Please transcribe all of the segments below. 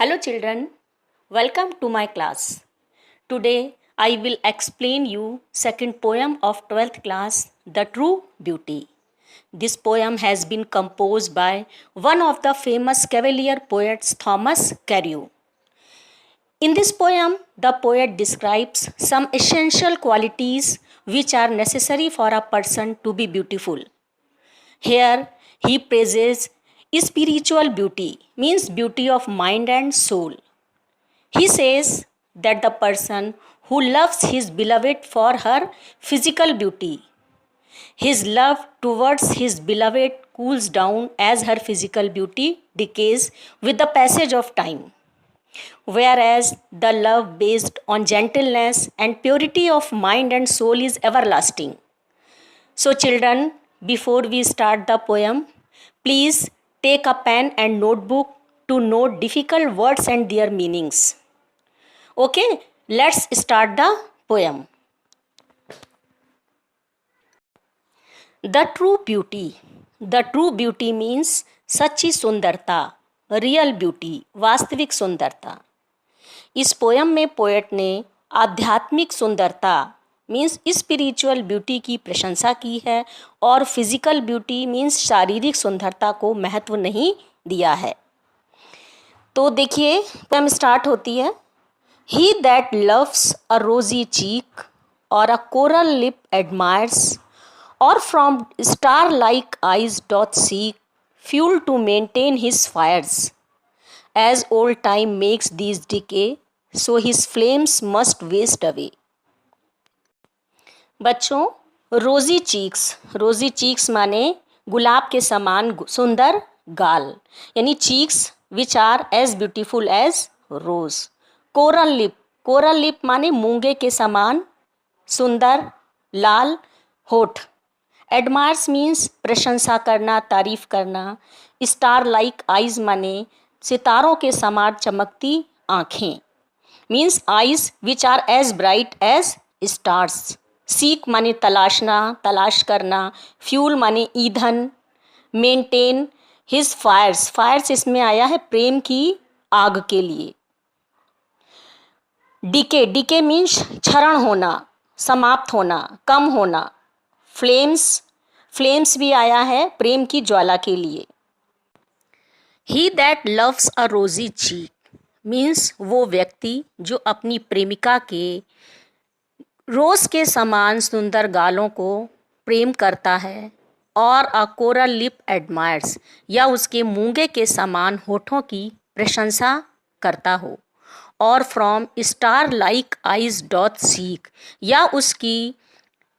Hello children, welcome to my class. Today I will explain you second poem of 12th class, The True Beauty. This poem has been composed by one of the famous Cavalier poets, Thomas Carew. In this poem, the poet describes some essential qualities which are necessary for a person to be beautiful. Here he praises spiritual beauty, means beauty of mind and soul. He says that the person who loves his beloved for her physical beauty, his love towards his beloved cools down as her physical beauty decays with the passage of time, whereas the love based on gentleness and purity of mind and soul is everlasting. So, children, before we start the poem, please take a pen and notebook to note difficult words and their meanings. Okay, let's start the poem. The true beauty. The true beauty means सच्ची सुंदरता, real beauty, वास्तविक सुंदरता. इस poem में poet ने आध्यात्मिक सुंदरता means spiritual beauty की प्रशंसा की है और फिजिकल ब्यूटी मीन्स शारीरिक सुंदरता को महत्व नहीं दिया है. तो देखिए पोयम स्टार्ट होती है. He that loves a rosy cheek or a coral lip admires, or from star-like eyes doth seek fuel to maintain his fires. As old time makes these decay, so his flames must waste away. बच्चों, रोजी cheeks माने गुलाब के समान सुंदर गाल, यानी cheeks which are as beautiful as rose. Coral lip माने मूंगे के समान सुंदर लाल होठ. एडमायर्स मीन्स प्रशंसा करना, तारीफ करना. स्टार लाइक आइज माने सितारों के समान चमकती आँखें, means eyes which are as bright as stars. Seek माने तलाशना, तलाश करना. फ्यूल माने ईंधन. मेंटेन हिज फायर्स इसमें आया है प्रेम की आग के लिए. डीके मीन्स क्षरण होना, समाप्त होना, कम होना. फ्लेम्स भी आया है प्रेम की ज्वाला के लिए. ही दैट लव्स अ रोजी चीक मीन्स वो व्यक्ति जो अपनी प्रेमिका के रोज के समान सुंदर गालों को प्रेम करता है. और अ कोरल लिप एडमायर्स या उसके मूंगे के समान होठों की प्रशंसा करता हो. और from star like eyes doth seek या उसकी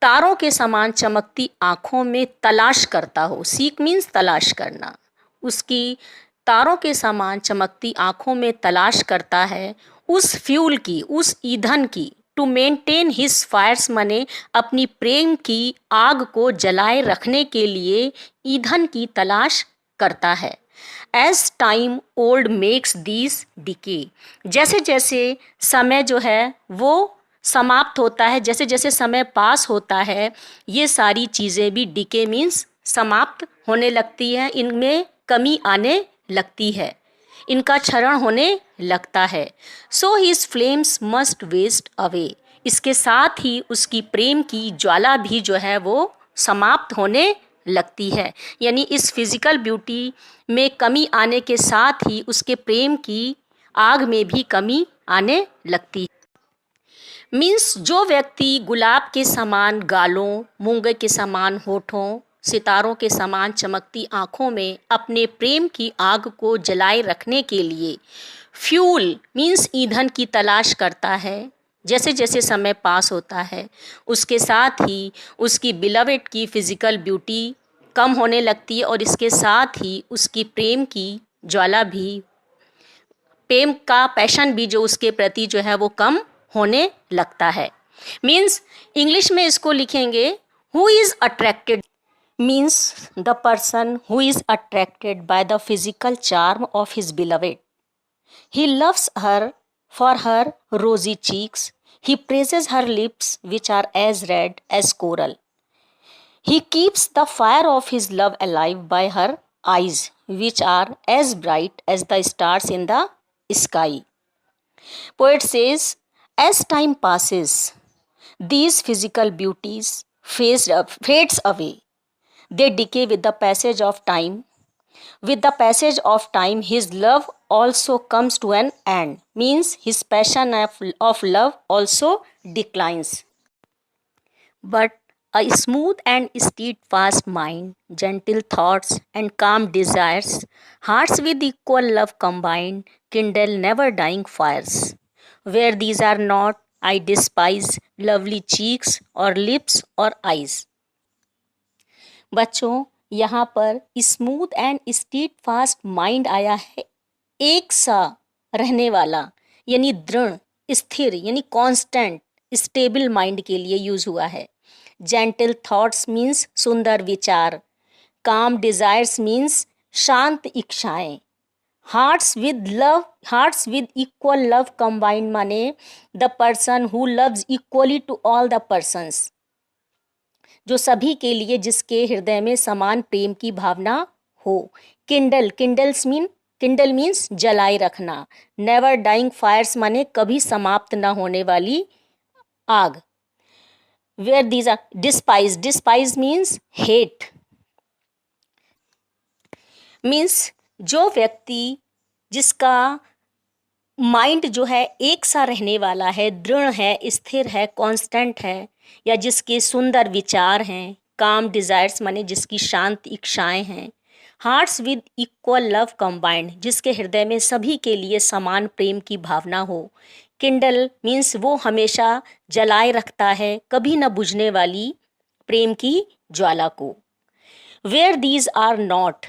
तारों के समान चमकती आँखों में तलाश करता हो. सीक मीन्स तलाश करना. उसकी तारों के समान चमकती आँखों में तलाश करता है उस फ्यूल की, उस ईंधन की. टू मेंटेन हिज फायर्स माने अपनी प्रेम की आग को जलाए रखने के लिए ईंधन की तलाश करता है. As time old makes these decay जैसे जैसे समय जो है वो समाप्त होता है, जैसे जैसे समय पास होता है ये सारी चीज़ें भी डिके मीन्स समाप्त होने लगती हैं. इनमें कमी आने लगती है, इनका क्षरण होने लगता है. So his flames must waste away इसके साथ ही उसकी प्रेम की ज्वाला भी जो है वो समाप्त होने लगती है. यानी इस फिजिकल ब्यूटी में कमी आने के साथ ही उसके प्रेम की आग में भी कमी आने लगती है. मीन्स जो व्यक्ति गुलाब के समान गालों, मूंगे के समान होठों, सितारों के समान चमकती आँखों में अपने प्रेम की आग को जलाए रखने के लिए फ्यूल मीन्स ईंधन की तलाश करता है. जैसे जैसे समय पास होता है उसके साथ ही उसकी बिलवेड की फिजिकल ब्यूटी कम होने लगती है और इसके साथ ही उसकी प्रेम की ज्वाला भी, प्रेम का पैशन भी जो उसके प्रति जो है वो कम होने लगता है. मीन्स इंग्लिश में इसको लिखेंगे who is attracted means the person who is attracted by the physical charm of his beloved. He loves her for her rosy cheeks. He praises her lips which are as red as coral. He keeps the fire of his love alive by her eyes which are as bright as the stars in the sky. Poet says, as time passes, these physical beauties fades away. They decay with the passage of time. With the passage of time, his love also comes to an end, means his passion of love also declines. But a smooth and steadfast mind, gentle thoughts, and calm desires, hearts with equal love combined, kindle never dying fires. Where these are not, I despise lovely cheeks or lips or eyes. बच्चों, यहाँ पर smooth and stead fast mind आया है, एक सा रहने वाला यानी दृढ़, स्थिर यानी कांस्टेंट, स्टेबल माइंड के लिए यूज हुआ है. जेंटल थॉट्स मीन्स सुंदर विचार. काम डिजायर्स मीन्स शांत इच्छाएं. Hearts with equal love combined माने the person who loves equally to all the persons, जो सभी के लिए जिसके हृदय में समान प्रेम की भावना हो. किंडल मीन्स जलाए रखना. नेवर डाइंग फायर्स माने कभी समाप्त न होने वाली आग. Where these are despise means hate. Means जो व्यक्ति जिसका माइंड जो है एक सा रहने वाला है, दृढ़ है, स्थिर है, कांस्टेंट है, या जिसके सुंदर विचार हैं. काम डिजायर्स माने जिसकी शांत इच्छाएं हैं. Hearts with equal love combined, जिसके हृदय में सभी के लिए समान प्रेम की भावना हो. किंडल मीन्स वो हमेशा जलाए रखता है कभी न बुझने वाली प्रेम की ज्वाला को. वेयर दीज आर नॉट,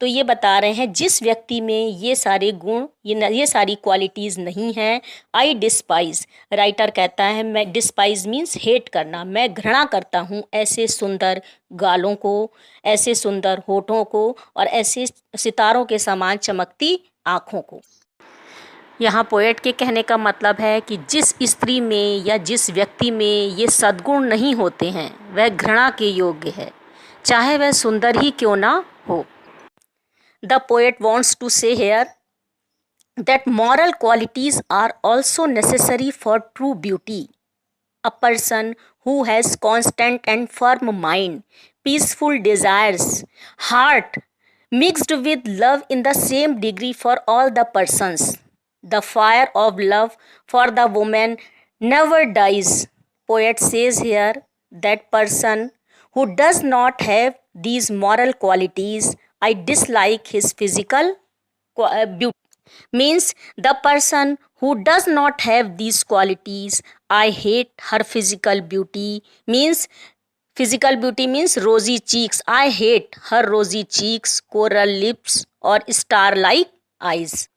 तो ये बता रहे हैं जिस व्यक्ति में ये सारे गुण, ये सारी क्वालिटीज़ नहीं हैं. आई डिस्पाइज, राइटर कहता है मैं डिस्पाइज मीन्स हेट करना, मैं घृणा करता हूँ ऐसे सुंदर गालों को, ऐसे सुंदर होठों को और ऐसे सितारों के समान चमकती आँखों को. यहाँ पोएट के कहने का मतलब है कि जिस स्त्री में या जिस व्यक्ति में ये सद्गुण नहीं होते हैं वह घृणा के योग्य है, चाहे वह सुंदर ही क्यों ना हो. The poet wants to say here that moral qualities are also necessary for true beauty. A person who has constant and firm mind, peaceful desires, heart mixed with love in the same degree for all the persons. The fire of love for the woman never dies. Poet says here that person who does not have these moral qualities, I dislike his physical beauty. Means the person who does not have these qualities, I hate her physical beauty. Means physical beauty means rosy cheeks. I hate her rosy cheeks, coral lips or star-like eyes.